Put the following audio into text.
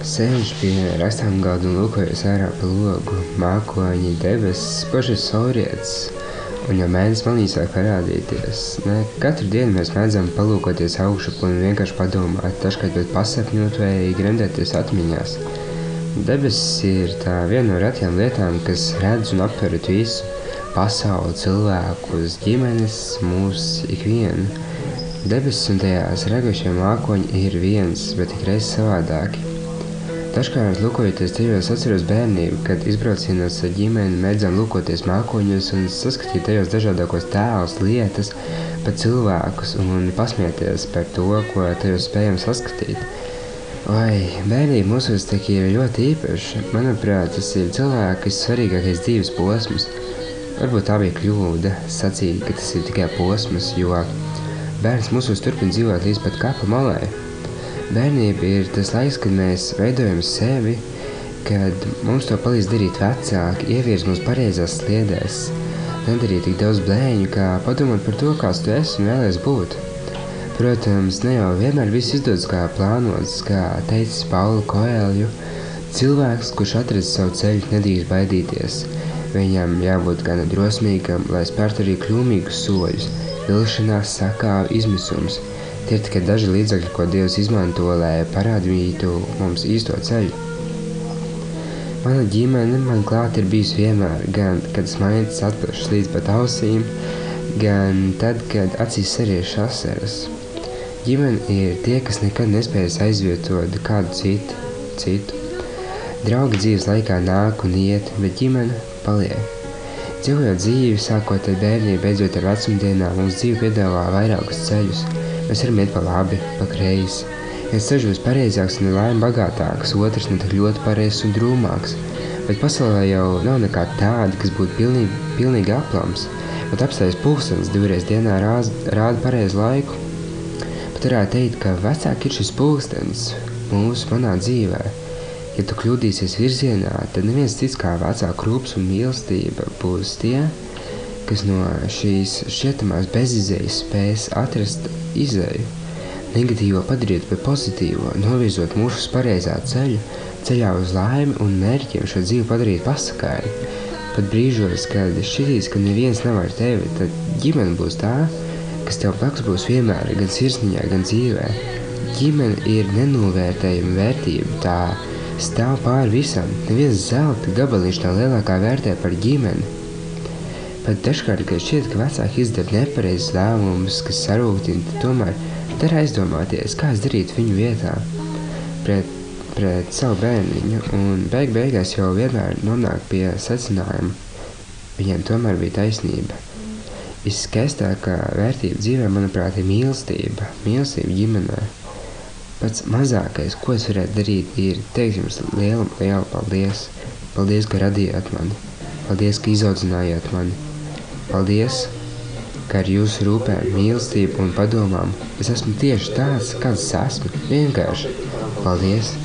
Sēž pie rastām galda un lūkojas ārā pa logu. Mākoņi, debesis, pašas saulrietis, un jau mēnesis malī sāk parādīties. Katru dienu mēs mēdzam palūkoties augšup un vienkārši padomāt, dažkārt pat pasapņot vai gremdēties atmiņās. Debesis ir tā viena no retajām lietām, kas redz un aptver visu pasauli, cilvēkus, ģimenes, mūs ikvienu. Debesis un tajās ragošie mākoņi ir viens, bet tik reiz savādāki. Dažkārt, lūkojoties tajos, atceros bērnību, kad izbraucienos ar ģimeni mēdzām lūkoties mākoņos un saskatīt tajos dažādākos tēlus, lietas, pat cilvēkus un pasmieties par to, ko tajos spējam saskatīt. Vai bērnība mūsos tik ir ļoti īpaša? Manuprāt, tas ir cilvēka svarīgākais dzīves posms. Varbūt tā bija kļūda sacīt, ka tas ir tikai posms, jo bērns mūsos turpina dzīvot līdz pat kapa malai. Bērnība ir tas laiks, kad mēs veidojam sevi, kad mums to palīdz darīt vecāki, ievirz mums pareizās sliedēs, nedarīt tik daudz blēņu, kā padomāt par to, kāds tu esi un vēlies būt. Protams, ne jau vienmēr viss izdodas kā plānots, kā teicis Paulo Coelho, cilvēks, kurš atradis savu ceļu, nedrīkst baidīties. Viņam jābūt gan drosmīgam, lai spērtu arī kļūmīgus soļus, vilšanās, sakāvi, izmisums. Tie ir tikai daži līdzekļi, ko Dievs izmanto, lai parādītu mums īsto ceļu. Mana ģimene man klāt ir bijusi vienmēr, gan kad smaids atpešas līdz pat ausīm, gan tad, kad acīs sariež asaras. Ģimene ir tie, kas nekad nespējas aizvietot kādu citu. Draugi dzīves laikā nāk un iet, bet ģimene paliek. Dzīvojot dzīvi, sākot ar bērnību, beidzot ar vecumdienām, mums dzīve piedāvā vairākus ceļus. Mēs varam iet pa labi, pa kreisi. Viens ceļš būs pareizāks un laime bagātāks, otrs ne tik ļoti pareizs un drūmāks. Bet pasaulē jau nav nekā tāda, kas būtu pilnīgi aplams. Pat apstājas pulkstenis 2 reizes dienā rāda pareizu laiku. Pat varētu teikt, ka vecāki ir šis pulkstenis manā dzīvē. Ja tu kļūdīsies virzienā, tad neviens cits kā vecāku rūpes un mīlestība būs tie, kas no šīs šķietamās bezizējas spēs atrast izēju. Negatīvo padarīt par pozitīvo, novirzot mūsu uz pareizā ceļā uz laimi un mērķiem šo dzīvi padarīt pasakaini. Pat brīžos, kad šķitīs, ka neviens nav ar tevi, tad ģimene būs tā, kas tev blakus būs vienmēr, gan sirsniņā, gan dzīvē. Ģimene ir nenovērtējama vērtība, tā stāv pāri visam. Neviens zelta gabaliņš nav lielākā vērtē par ģimeni. Pat dažkārt, kad šķiet, ka vecāki izdara nepareizes lēmumus, kas sarūktina, tomēr dara aizdomāties, kā es darītu viņu vietā pret savu bērniņu, un beigās jau vienmēr nonāk pie secinājuma. Viņiem tomēr bija taisnība. Viskaistākā vērtība dzīvē, manuprāt, ir mīlestība ģimenē. Pats mazākais, ko es varētu darīt, ir teikt jums lielu paldies. Paldies, ka radījāt mani. Paldies, ka izaudzinājāt mani. Paldies, ka ar jūsu rūpēm, mīlestību un padomām es esmu tieši tāds, kāds esmu. Vienkārši. Paldies!